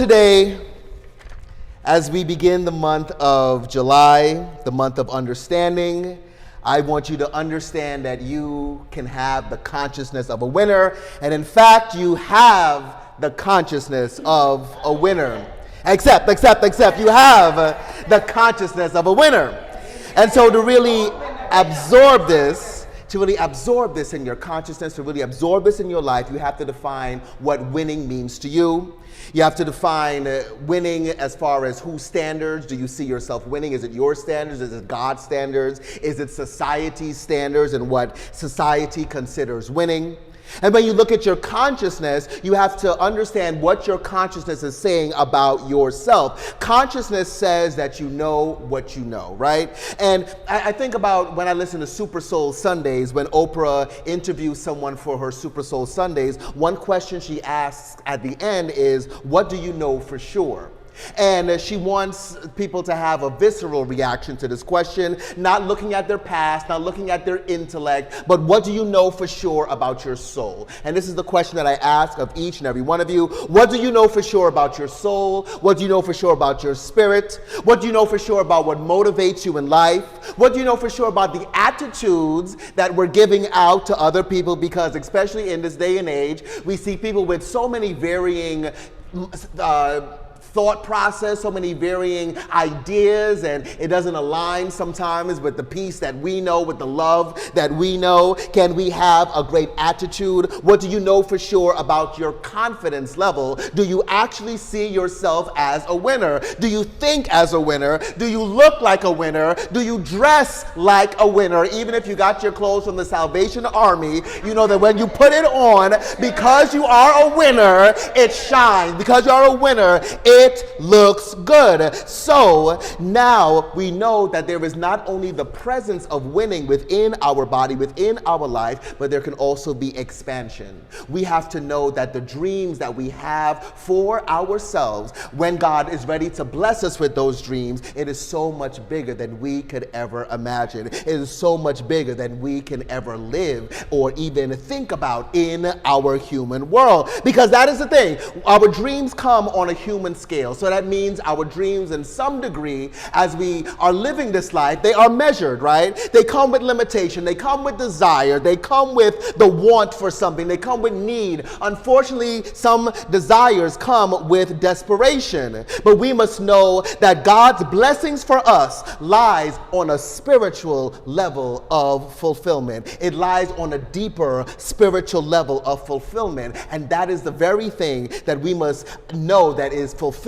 Today, as we begin the month of July, the month of understanding, I want you to understand that you can have the consciousness of a winner, and in fact, you have the consciousness of a winner. Except, you have the consciousness of a winner. And so to really absorb this, in your consciousness, to really absorb this in your life, you have to define what winning means to you. You have to define winning as far as whose standards do you see yourself winning? Is it your standards? Is it God's standards? Is it society's standards and what society considers winning? And when you look at your consciousness, you have to understand what your consciousness is saying about yourself. Consciousness says that you know what you know, right? And I think about when I listen to Super Soul Sundays, when Oprah interviews someone for her Super Soul Sundays, one question she asks at the end is, what do you know for sure? And she wants people to have a visceral reaction to this question, not looking at their past, not looking at their intellect, but what do you know for sure about your soul? And this is the question that I ask of each and every one of you. What do you know for sure about your soul? What do you know for sure about your spirit? What do you know for sure about what motivates you in life? What do you know for sure about the attitudes that we're giving out to other people? Because especially in this day and age, we see people with so many varying thought process, so many varying ideas, and it doesn't align sometimes with the peace that we know, with the love that we know. Can we have a great attitude? What do you know for sure about your confidence level? Do you actually see yourself as a winner? Do you think as a winner? Do you look like a winner? Do you dress like a winner? Even if you got your clothes from the Salvation Army, you know that when you put it on, because you are a winner, it shines. Because you are a winner, it looks good. So now we know that there is not only the presence of winning within our body, within our life, but there can also be expansion. We have to know that the dreams that we have for ourselves, when God is ready to bless us with those dreams, it is so much bigger than we could ever imagine. It is so much bigger than we can ever live or even think about in our human world. Because that is the thing. Our dreams come on a human scale. So that means our dreams, in some degree, as we are living this life, they are measured, right? They come with limitation. They come with desire. They come with the want for something. They come with need. Unfortunately, some desires come with desperation. But we must know that God's blessings for us lies on a spiritual level of fulfillment. It lies on a deeper spiritual level of fulfillment. And that is the very thing that we must know that is fulfilling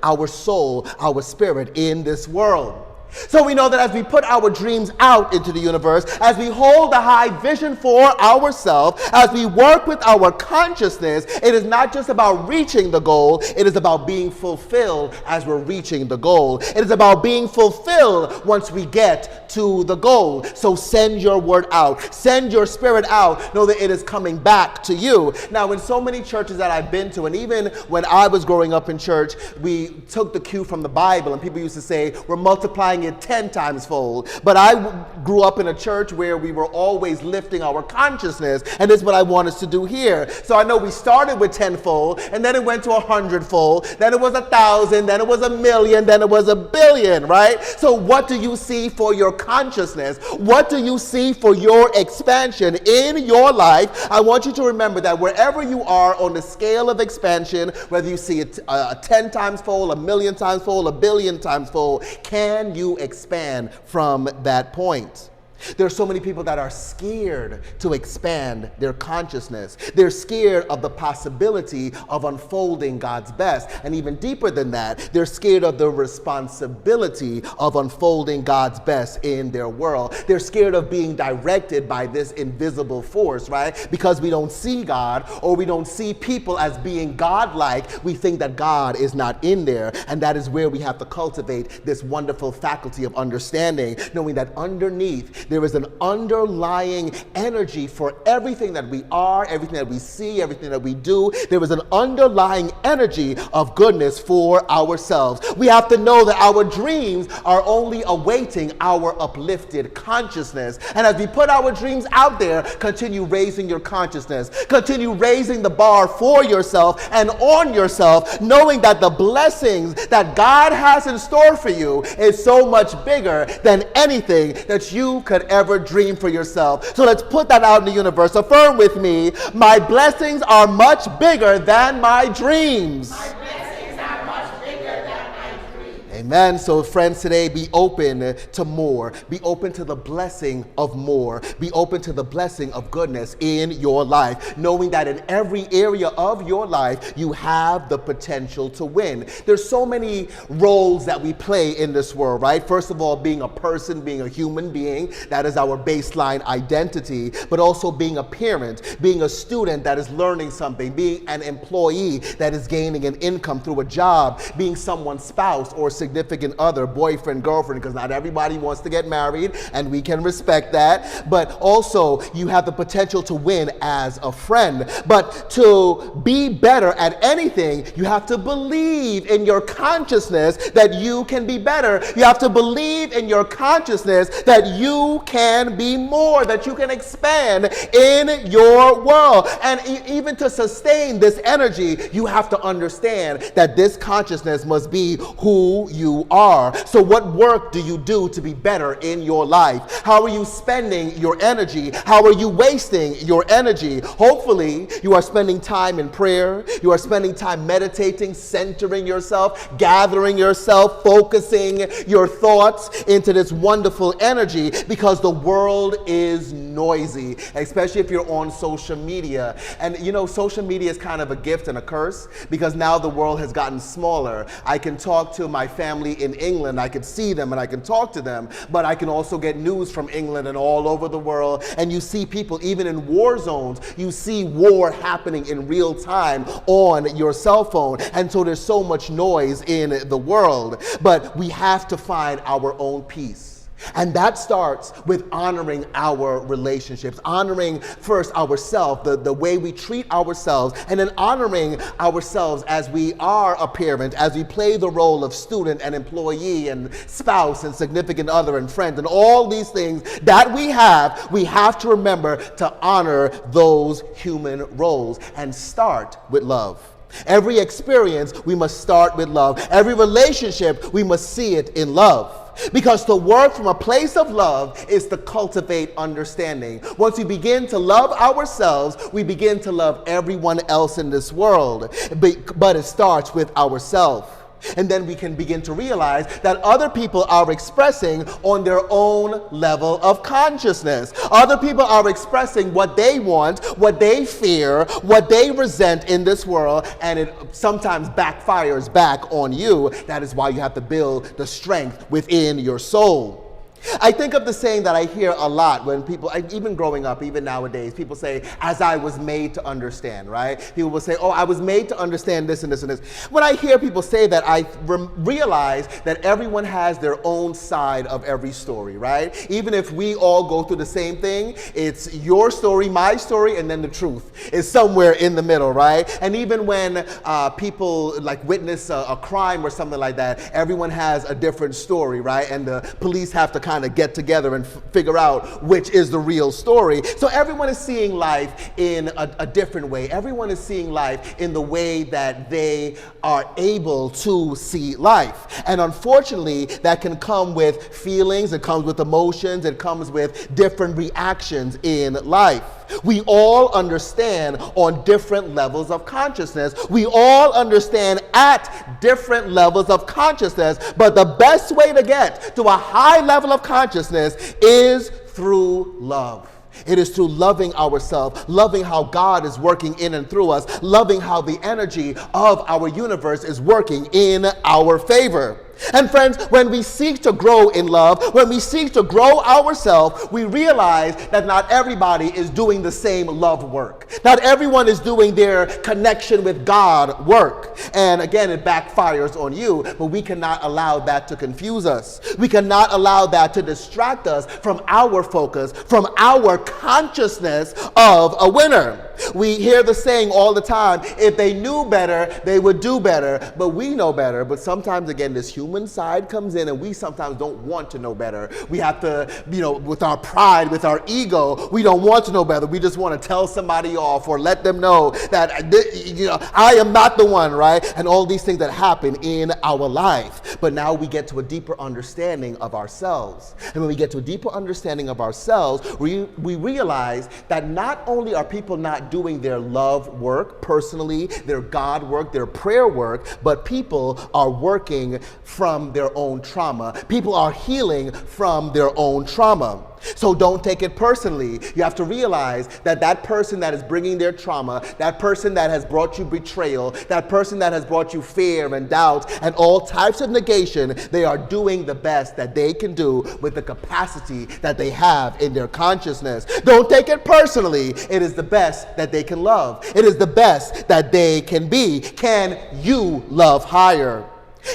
our soul, our spirit in this world. So we know that as we put our dreams out into the universe, as we hold a high vision for ourselves, as we work with our consciousness, it is not just about reaching the goal, it is about being fulfilled as we're reaching the goal. It is about being fulfilled once we get to the goal. So send your word out, send your spirit out, know that it is coming back to you. Now, in so many churches that I've been to, and even when I was growing up in church, we took the cue from the Bible, and people used to say, we're multiplying it 10 times fold. But I grew up in a church where we were always lifting our consciousness, and this is what I want us to do here. So I know we started with 10-fold, and then it went to 100-fold, then it was 1,000, then it was 1,000,000, then it was 1,000,000,000, right? So what do you see for your consciousness? What do you see for your expansion in your life? I want you to remember that wherever you are on the scale of expansion, whether you see it 10 times fold, 1,000,000 times fold, 1,000,000,000 times fold, can you expand from that point? There are so many people that are scared to expand their consciousness. They're scared of the possibility of unfolding God's best. And even deeper than that, they're scared of the responsibility of unfolding God's best in their world. They're scared of being directed by this invisible force, right? Because we don't see God, or we don't see people as being God-like, we think that God is not in there. And that is where we have to cultivate this wonderful faculty of understanding, knowing that underneath There is an underlying energy for everything that we are, everything that we see, everything that we do. There is an underlying energy of goodness for ourselves. We have to know that our dreams are only awaiting our uplifted consciousness. And as we put our dreams out there, continue raising your consciousness. Continue raising the bar for yourself and on yourself, knowing that the blessings that God has in store for you is so much bigger than anything that you could ever dream for yourself. So let's put that out in the universe. Affirm with me, my blessings are much bigger than my dreams. Amen. So friends, today be open to more. Be open to the blessing of more. Be open to the blessing of goodness in your life, knowing that in every area of your life, you have the potential to win. There's so many roles that we play in this world, right? First of all, being a person, being a human being, that is our baseline identity, but also being a parent, being a student that is learning something, being an employee that is gaining an income through a job, being someone's spouse or significant other, boyfriend, girlfriend, because not everybody wants to get married, and we can respect that. But also, you have the potential to win as a friend. But to be better at anything, you have to believe in your consciousness that you can be better. You have to believe in your consciousness that you can be more, that you can expand in your world. And even to sustain this energy, you have to understand that this consciousness must be who you are. So what work do you do to be better in your life? How are you spending your energy? How are you wasting your energy? Hopefully, you are spending time in prayer. You are spending time meditating, centering yourself, gathering yourself, focusing your thoughts into this wonderful energy, because the world is noisy, especially if you're on social media. And you know, social media is kind of a gift and a curse, because now the world has gotten smaller. I can talk to my family in England, I can see them and I can talk to them, but I can also get news from England and all over the world. And you see people, even in war zones, you see war happening in real time on your cell phone. And so there's so much noise in the world, but we have to find our own peace. And that starts with honoring our relationships, honoring first ourselves, the way we treat ourselves, and then honoring ourselves as we are a parent, as we play the role of student and employee and spouse and significant other and friend, and all these things that we have to remember to honor those human roles and start with love. Every experience, we must start with love. Every relationship, we must see it in love. Because to work from a place of love is to cultivate understanding. Once we begin to love ourselves, we begin to love everyone else in this world. But it starts with ourselves. And then we can begin to realize that other people are expressing on their own level of consciousness. Other people are expressing what they want, what they fear, what they resent in this world, and it sometimes backfires back on you. That is why you have to build the strength within your soul. I think of the saying that I hear a lot when people, even growing up, even nowadays, people say, as I was made to understand, right? People will say, oh, I was made to understand this and this and this. When I hear people say that, I realize that everyone has their own side of every story, right? Even if we all go through the same thing, it's your story, my story, and then the truth is somewhere in the middle, right? And even when people like witness a crime or something like that, everyone has a different story, right? And the police have to kind of get together and figure out which is the real story. So everyone is seeing life in a different way. Everyone is seeing life in the way that they are able to see life. And unfortunately, that can come with feelings, it comes with emotions, it comes with different reactions in life. We all understand on different levels of consciousness. We all understand at different levels of consciousness, but the best way to get to a high level of consciousness is through love. It is through loving ourselves, loving how God is working in and through us, loving how the energy of our universe is working in our favor. And friends, when we seek to grow in love, when we seek to grow ourselves, we realize that not everybody is doing the same love work. Not everyone is doing their connection with God work. And again, it backfires on you, but we cannot allow that to confuse us. We cannot allow that to distract us from our focus, from our consciousness of a winner. We hear the saying all the time, if they knew better, they would do better. But we know better. But sometimes, again, this human side comes in and we sometimes don't want to know better. We have to, with our pride, with our ego, we don't want to know better. We just want to tell somebody off or let them know that, I am not the one, right? And all these things that happen in our life. But now we get to a deeper understanding of ourselves. And when we get to a deeper understanding of ourselves, we realize that not only are people not doing their love work personally, their God work, their prayer work, but people are working from their own trauma. People are healing from their own trauma. So don't take it personally. You have to realize that that person that is bringing their trauma, that person that has brought you betrayal, that person that has brought you fear and doubt and all types of negation, they are doing the best that they can do with the capacity that they have in their consciousness. Don't take it personally. It is the best that they can love. It is the best that they can be. Can you love higher?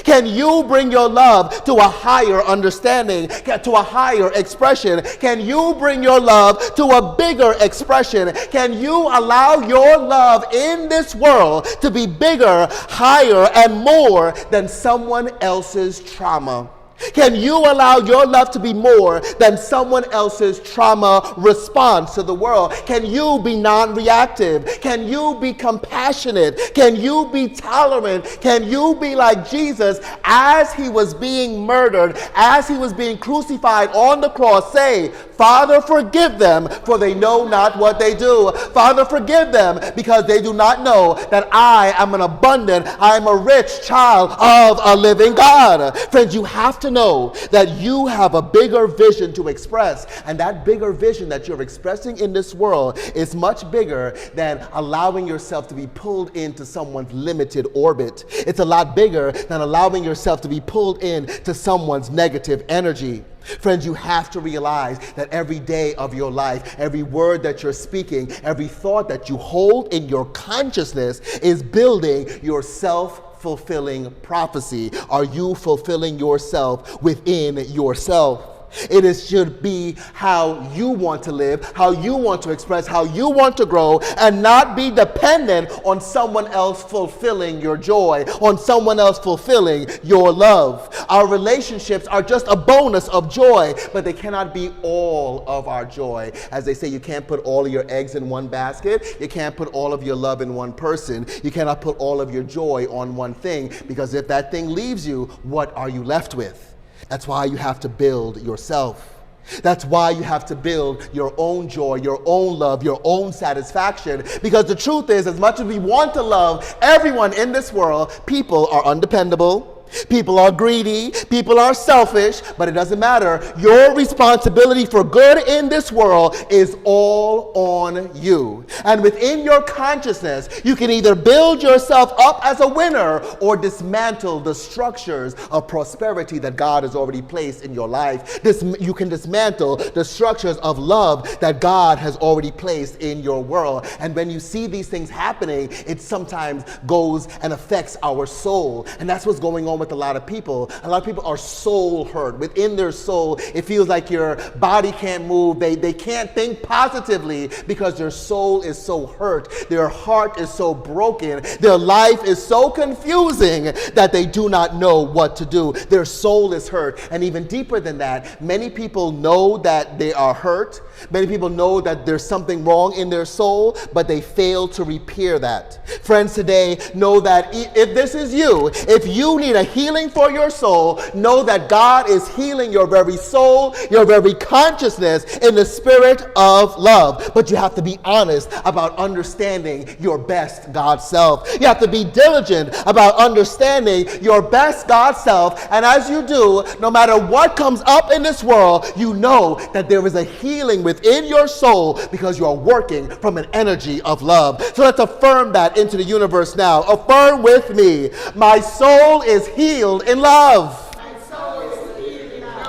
Can you bring your love to a higher understanding, to a higher expression? Can you bring your love to a bigger expression? Can you allow your love in this world to be bigger, higher, and more than someone else's trauma? Can you allow your love to be more than someone else's trauma response to the world? Can you be non-reactive? Can you be compassionate? Can you be tolerant? Can you be like Jesus as he was being murdered, as he was being crucified on the cross? Say, Father, forgive them, for they know not what they do. Father, forgive them, because they do not know that I am an abundant, I am a rich child of a living God. Friends, you have to know that you have a bigger vision to express, and that bigger vision that you're expressing in this world is much bigger than allowing yourself to be pulled into someone's limited orbit. It's a lot bigger than allowing yourself to be pulled into someone's negative energy. Friends, you have to realize that every day of your life, every word that you're speaking, every thought that you hold in your consciousness is building your self-fulfilling prophecy. Are you fulfilling yourself within yourself? It should be how you want to live, how you want to express, how you want to grow, and not be dependent on someone else fulfilling your joy, on someone else fulfilling your love. Our relationships are just a bonus of joy, but they cannot be all of our joy. As they say, you can't put all of your eggs in one basket. You can't put all of your love in one person. You cannot put all of your joy on one thing, because if that thing leaves you, what are you left with? That's why you have to build yourself. That's why you have to build your own joy, your own love, your own satisfaction. Because the truth is, as much as we want to love everyone in this world, people are undependable. People are greedy, people are selfish, but it doesn't matter. Your responsibility for good in this world is all on you. And within your consciousness, you can either build yourself up as a winner or dismantle the structures of prosperity that God has already placed in your life. You can dismantle the structures of love that God has already placed in your world. And when you see these things happening, it sometimes goes and affects our soul. And that's what's going on with a lot of people. A lot of people are soul hurt. Within their soul, it feels like your body can't move. They can't think positively because their soul is so hurt. Their heart is so broken. Their life is so confusing that they do not know what to do. Their soul is hurt. And even deeper than that, many people know that they are hurt. Many people know that there's something wrong in their soul, but they fail to repair that. Friends, today, know that if this is you, if you need a healing for your soul, know that God is healing your very soul, your very consciousness in the spirit of love. But you have to be honest about understanding your best God self. You have to be diligent about understanding your best God self. And as you do, no matter what comes up in this world, you know that there is a healing within your soul because you are working from an energy of love. So let's affirm that into the universe now. Affirm with me. My soul is healed in love.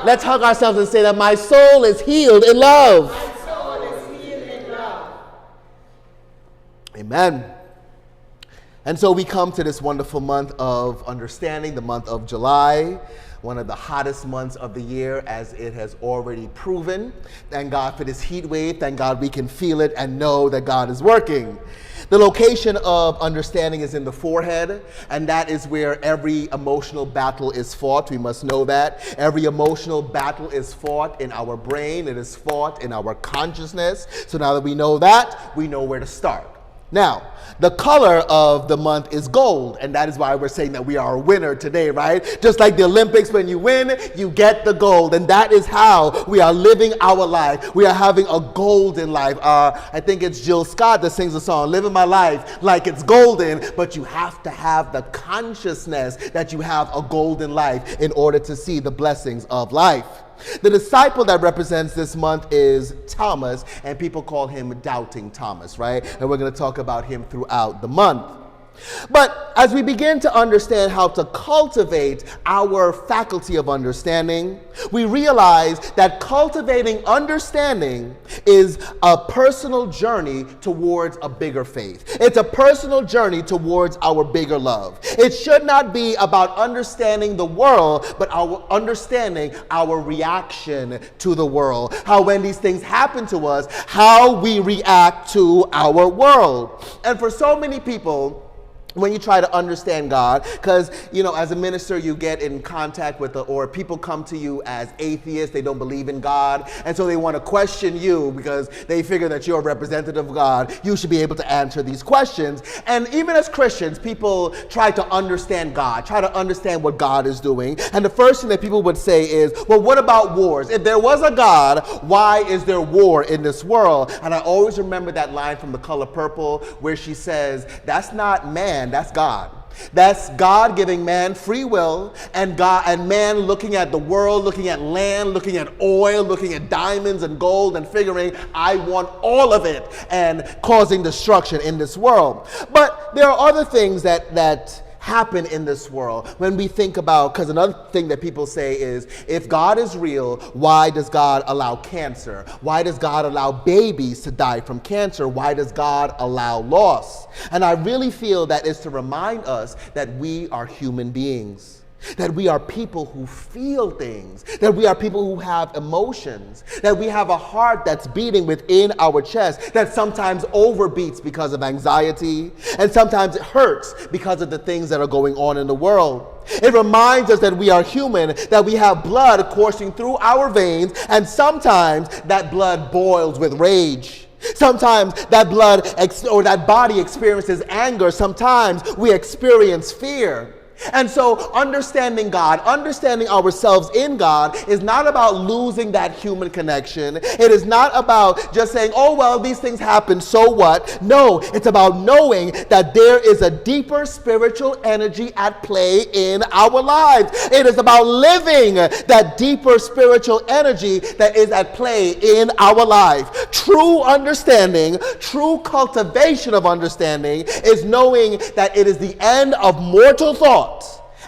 Let's hug ourselves and say that my soul is healed in love. My soul is healed in love. Amen. And so we come to this wonderful month of understanding, the month of July, one of the hottest months of the year, as it has already proven. Thank God for this heat wave. Thank God we can feel it and know that God is working. The location of understanding is in the forehead, and that is where every emotional battle is fought. We must know that. Every emotional battle is fought in our brain. It is fought in our consciousness. So now that we know that, we know where to start. Now, the color of the month is gold, and that is why we're saying that we are a winner today, right? Just like the Olympics, when you win, you get the gold, and that is how we are living our life. We are having a golden life. I think it's Jill Scott that sings the song, "Living My Life Like It's Golden," but you have to have the consciousness that you have a golden life in order to see the blessings of life. The disciple that represents this month is Thomas, and people call him Doubting Thomas, right? And we're going to talk about him throughout the month. But as we begin to understand how to cultivate our faculty of understanding, we realize that cultivating understanding is a personal journey towards a bigger faith. It's a personal journey towards our bigger love. It should not be about understanding the world, but our understanding our reaction to the world. How when these things happen to us, how we react to our world. And for so many people, when you try to understand God, because, you know, as a minister, you get in contact with, or people come to you as atheists, they don't believe in God, and so they want to question you because they figure that you're a representative of God. You should be able to answer these questions. And even as Christians, people try to understand God, try to understand what God is doing. And the first thing that people would say is, well, what about wars? If there was a God, why is there war in this world? And I always remember that line from The Color Purple where she says, that's not man, that's God. That's God giving man free will, and God and man looking at the world, looking at land, looking at oil, looking at diamonds and gold, and figuring, I want all of it, and causing destruction in this world. But there are other things that happen in this world when we think about, because another thing that people say is, if God is real, why does God allow cancer? Why does God allow babies to die from cancer? Why does God allow loss? And I really feel that is to remind us that we are human beings. That we are people who feel things, that we are people who have emotions, that we have a heart that's beating within our chest, that sometimes overbeats because of anxiety, and sometimes it hurts because of the things that are going on in the world. It reminds us that we are human, that we have blood coursing through our veins, and sometimes that blood boils with rage. Sometimes that blood or that body experiences anger. Sometimes we experience fear. And so understanding God, understanding ourselves in God is not about losing that human connection. It is not about just saying, oh, well, these things happen, so what? No, it's about knowing that there is a deeper spiritual energy at play in our lives. It is about living that deeper spiritual energy that is at play in our life. True understanding, true cultivation of understanding is knowing that it is the end of mortal thought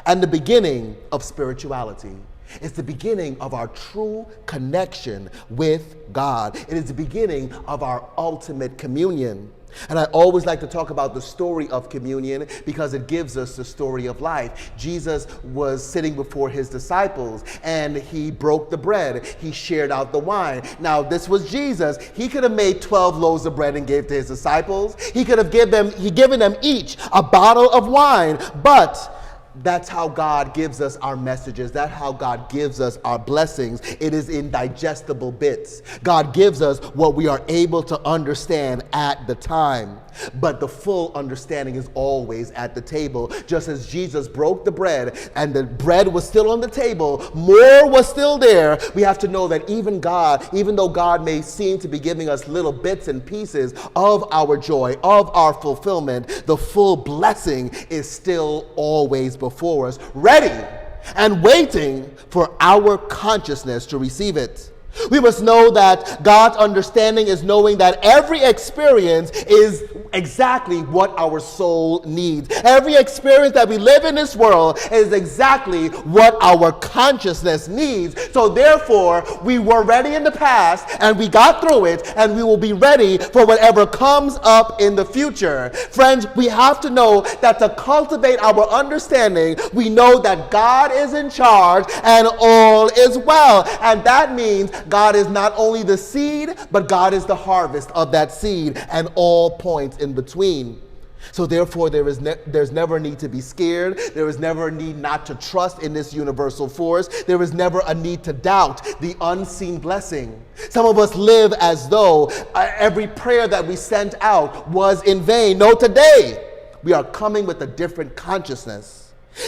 and the beginning of spirituality. It's the beginning of our true connection with God. It is the beginning of our ultimate communion. And I always like to talk about the story of communion because it gives us the story of life. Jesus was sitting before his disciples and he broke the bread. He shared out the wine. Now, this was Jesus. He could have made 12 loaves of bread and gave to his disciples. He could have given them each a bottle of wine, but that's how God gives us our messages. That's how God gives us our blessings. It is in digestible bits. God gives us what we are able to understand at the time. But the full understanding is always at the table. Just as Jesus broke the bread and the bread was still on the table, more was still there. We have to know that even God, even though God may seem to be giving us little bits and pieces of our joy, of our fulfillment, the full blessing is still always before us, ready and waiting for our consciousness to receive it. We must know that God's understanding is knowing that every experience is exactly what our soul needs. Every experience that we live in this world is exactly what our consciousness needs. So therefore, we were ready in the past and we got through it, and we will be ready for whatever comes up in the future. Friends, we have to know that to cultivate our understanding, we know that God is in charge and all is well. And that means God is not only the seed, but God is the harvest of that seed and all points in between. So therefore, there's never a need to be scared. There is never a need not to trust in this universal force. There is never a need to doubt the unseen blessing. Some of us live as though every prayer that we sent out was in vain. No, today we are coming with a different consciousness.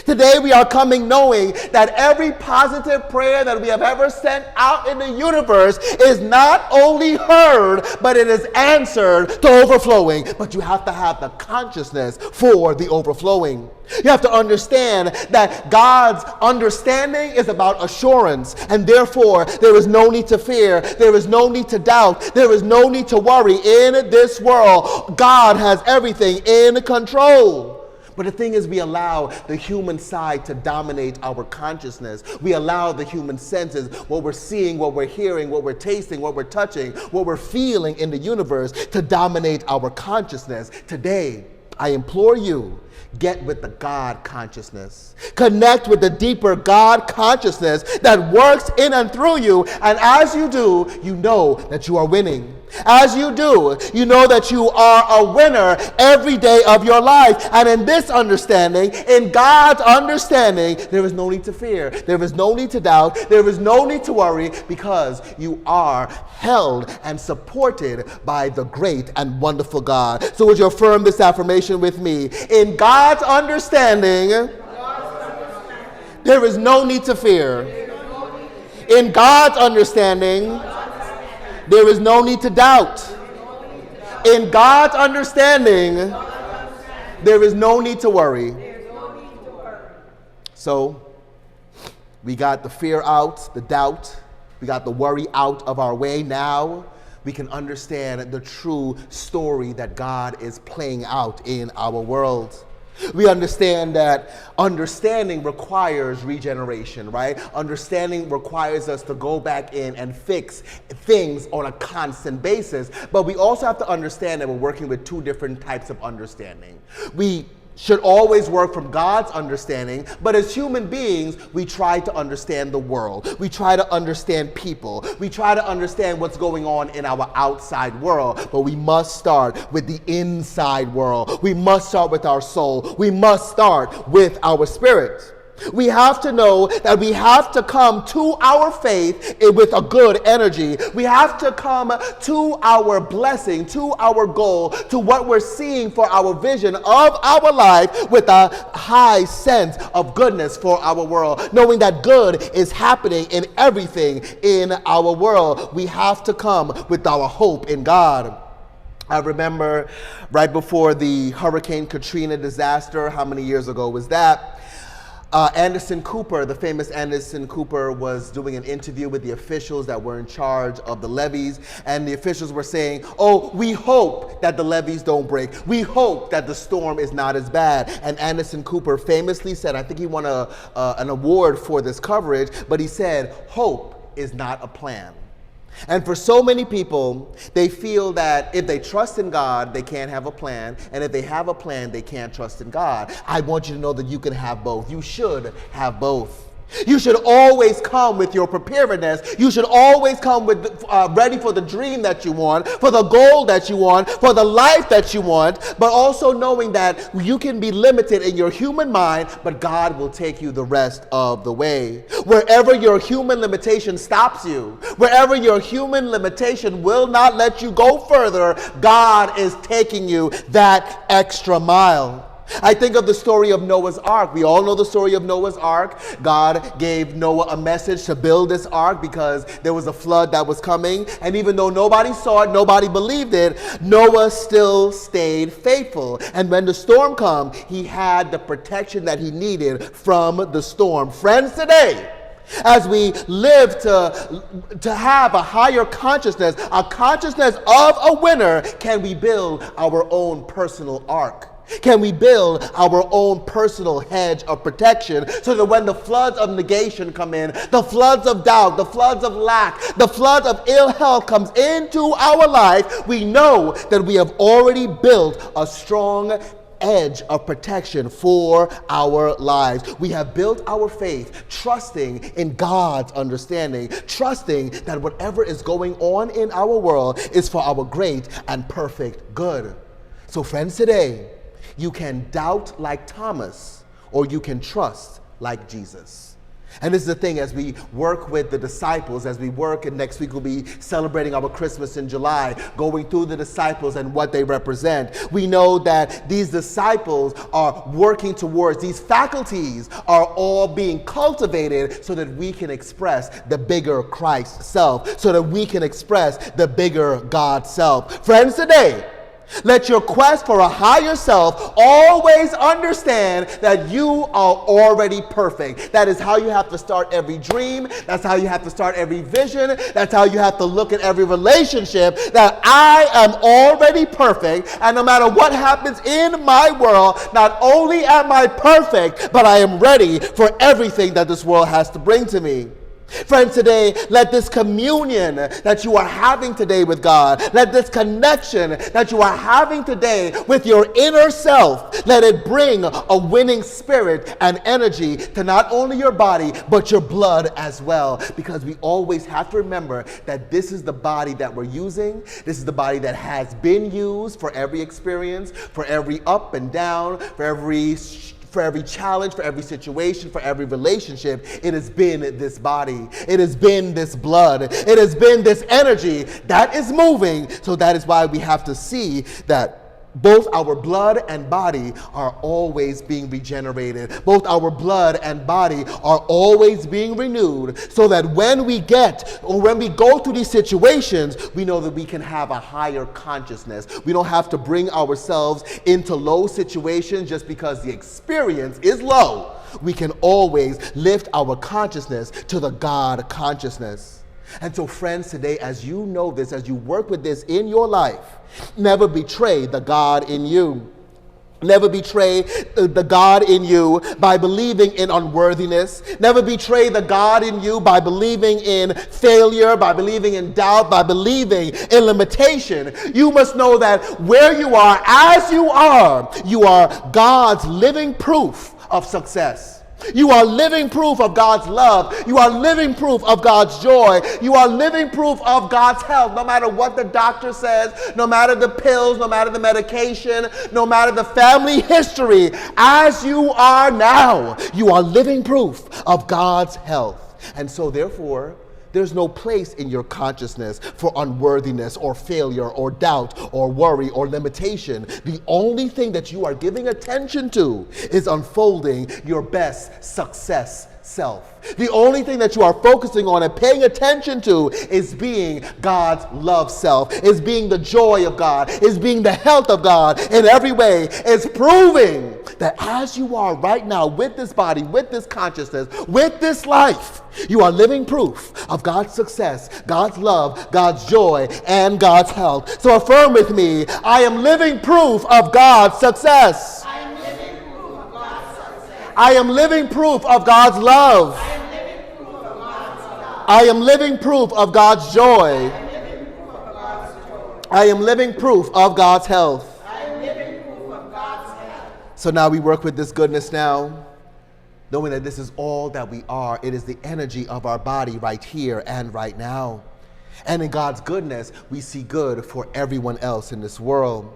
Today we are coming knowing that every positive prayer that we have ever sent out in the universe is not only heard, but it is answered to overflowing. But you have to have the consciousness for the overflowing. You have to understand that God's understanding is about assurance, and therefore there is no need to fear, there is no need to doubt, there is no need to worry in this world. God has everything in control. But the thing is, we allow the human side to dominate our consciousness. We allow the human senses, what we're seeing, what we're hearing, what we're tasting, what we're touching, what we're feeling in the universe, to dominate our consciousness. Today, I implore you, get with the God consciousness. Connect with the deeper God consciousness that works in and through you. And as you do, you know that you are winning. As you do, you know that you are a winner every day of your life. And in this understanding, in God's understanding, there is no need to fear. There is no need to doubt. There is no need to worry, because you are held and supported by the great and wonderful God. So would you affirm this affirmation with me? In God's understanding, there is no need to fear. In God's understanding, there is no need to doubt. In God's understanding, there is no need to worry. So, we got the fear out, the doubt, we got the worry out of our way. Now, we can understand the true story that God is playing out in our world. We understand that understanding requires regeneration, right? Understanding requires us to go back in and fix things on a constant basis. But we also have to understand that we're working with two different types of understanding. We should always work from God's understanding, but as human beings, we try to understand the world. We try to understand people. We try to understand what's going on in our outside world, but we must start with the inside world. We must start with our soul. We must start with our spirit. We have to know that we have to come to our faith with a good energy. We have to come to our blessing, to our goal, to what we're seeing for our vision of our life with a high sense of goodness for our world, knowing that good is happening in everything in our world. We have to come with our hope in God. I remember right before the Hurricane Katrina disaster, how many years ago was that? Anderson Cooper, the famous Anderson Cooper, was doing an interview with the officials that were in charge of the levees, and the officials were saying, oh, we hope that the levees don't break. We hope that the storm is not as bad. And Anderson Cooper famously said, I think he won an award for this coverage, but he said, hope is not a plan. And for so many people, they feel that if they trust in God, they can't have a plan. And if they have a plan, they can't trust in God. I want you to know that you can have both. You should have both. You should always come with your preparedness. You should always come with ready for the dream that you want, for the goal that you want, for the life that you want, but also knowing that you can be limited in your human mind, but God will take you the rest of the way. Wherever your human limitation stops you, wherever your human limitation will not let you go further, God is taking you that extra mile. I think of the story of Noah's Ark. We all know the story of Noah's Ark. God gave Noah a message to build this ark because there was a flood that was coming. And even though nobody saw it, nobody believed it, Noah still stayed faithful. And when the storm came, he had the protection that he needed from the storm. Friends, today, As we live to have a higher consciousness, a consciousness of a winner, can we build our own personal ark? Can we build our own personal hedge of protection so that when the floods of negation come in, the floods of doubt, the floods of lack, the flood of ill health comes into our life, we know that we have already built a strong edge of protection for our lives. We have built our faith trusting in God's understanding, trusting that whatever is going on in our world is for our great and perfect good. So friends, today, you can doubt like Thomas, or you can trust like Jesus. And this is the thing, as we work with the disciples, as we work, and next week we'll be celebrating our Christmas in July, going through the disciples and what they represent. We know that these disciples are working towards, these faculties are all being cultivated so that we can express the bigger Christ self, so that we can express the bigger God self. Friends, today, let your quest for a higher self always understand that you are already perfect. That is how you have to start every dream. That's how you have to start every vision. That's how you have to look at every relationship, that I am already perfect. And no matter what happens in my world, not only am I perfect, but I am ready for everything that this world has to bring to me. Friends, today, let this communion that you are having today with God, let this connection that you are having today with your inner self, let it bring a winning spirit and energy to not only your body, but your blood as well. Because we always have to remember that this is the body that we're using. This is the body that has been used for every experience, for every up and down, for every challenge, for every situation, for every relationship. It has been this body. It has been this blood. It has been this energy that is moving. So that is why we have to see that both our blood and body are always being regenerated. Both our blood and body are always being renewed, so that when we go through these situations, we know that we can have a higher consciousness. We don't have to bring ourselves into low situations just because the experience is low. We can always lift our consciousness to the God consciousness. And so friends, today, as you know this, as you work with this in your life, never betray the God in you. Never betray the God in you by believing in unworthiness. Never betray the God in you by believing in failure, by believing in doubt, by believing in limitation. You must know that where you are, as you are God's living proof of success. You are living proof of God's love. You are living proof of God's joy. You are living proof of God's health. No matter what the doctor says, no matter the pills, no matter the medication, no matter the family history, as you are now, you are living proof of God's health. And so therefore, there's no place in your consciousness for unworthiness or failure or doubt or worry or limitation. The only thing that you are giving attention to is unfolding your best success self. The only thing that you are focusing on and paying attention to is being God's love self, is being the joy of God, is being the health of God in every way, is proving that as you are right now with this body, with this consciousness, with this life, you are living proof of God's success, God's love, God's joy, and God's health. So affirm with me, I am living proof of God's success. I am living proof of God's success. I am living proof of God's love. I am living proof of God's love. I am living proof of God's joy. I am living proof of God's joy. I am living proof of God's health. I am living proof of God's health. So now we work with this goodness now, knowing that this is all that we are. It is the energy of our body right here and right now. And in God's goodness, we see good for everyone else in this world.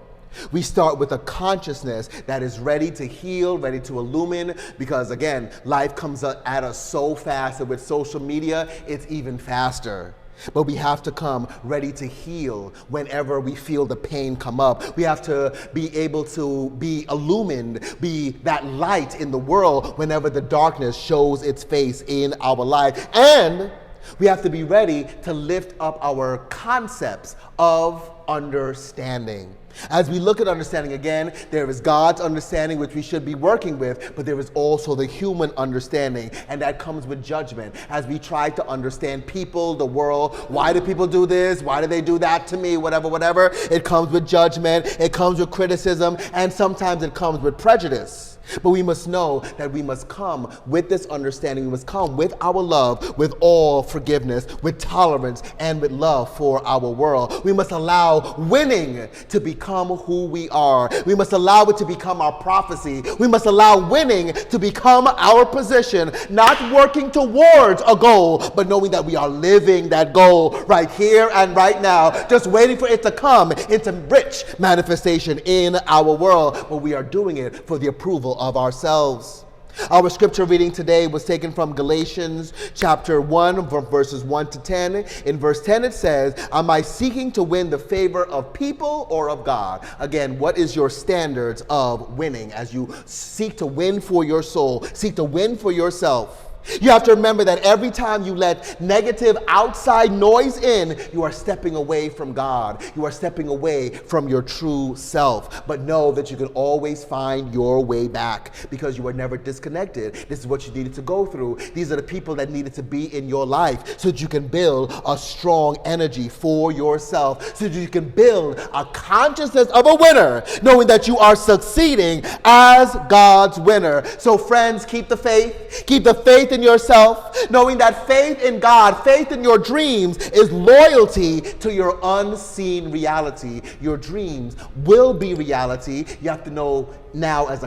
We start with a consciousness that is ready to heal, ready to illumine, because again, life comes at us so fast, and with social media, it's even faster. But we have to come ready to heal whenever we feel the pain come up. We have to be able to be illumined, be that light in the world whenever the darkness shows its face in our life. And We have to be ready to lift up our concepts of understanding. As we look at understanding again, there is God's understanding, which we should be working with, but there is also the human understanding, and that comes with judgment. As we try to understand people, the world, why do people do this? Why do they do that to me? Whatever. It comes with judgment, it comes with criticism, and sometimes it comes with prejudice. But we must know that we must come with this understanding. We must come with our love, with all forgiveness, with tolerance, and with love for our world. We must allow winning to become who we are. We must allow it to become our prophecy. We must allow winning to become our position, not working towards a goal, but knowing that we are living that goal right here and right now, just waiting for it to come into rich manifestation in our world. But we are doing it for the approval of ourselves. Our scripture reading today was taken from Galatians chapter 1, verses 1 to 10. In verse 10 it says, "Am I seeking to win the favor of people or of God?" Again, what is your standards of winning as you seek to win for your soul, seek to win for yourself? You have to remember that every time you let negative outside noise in, you are stepping away from God. You are stepping away from your true self. But know that you can always find your way back because you were never disconnected. This is what you needed to go through. These are the people that needed to be in your life so that you can build a strong energy for yourself, so that you can build a consciousness of a winner, knowing that you are succeeding as God's winner. So friends, keep the faith. Keep the faith in yourself, knowing that faith in God, faith in your dreams is loyalty to your unseen reality. Your dreams will be reality. You have to know now, as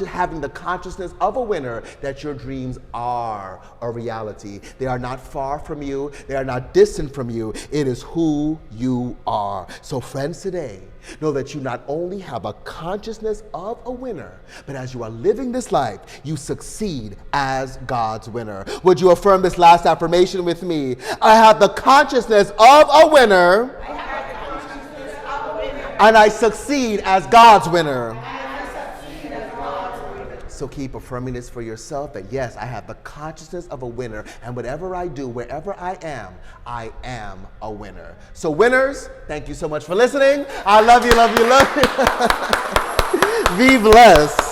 having the consciousness of a winner, that your dreams are a reality. They are not far from you. They are not distant from you. It is who you are. So friends, today, know that you not only have a consciousness of a winner, but as you are living this life, you succeed as God's winner. Would you affirm this last affirmation with me? I have the consciousness of a winner, and I succeed as God's winner. So keep affirming this for yourself, that yes, I have the consciousness of a winner, and whatever I do, wherever I am a winner. So winners, thank you so much for listening. I love you, love you, love you. Be blessed.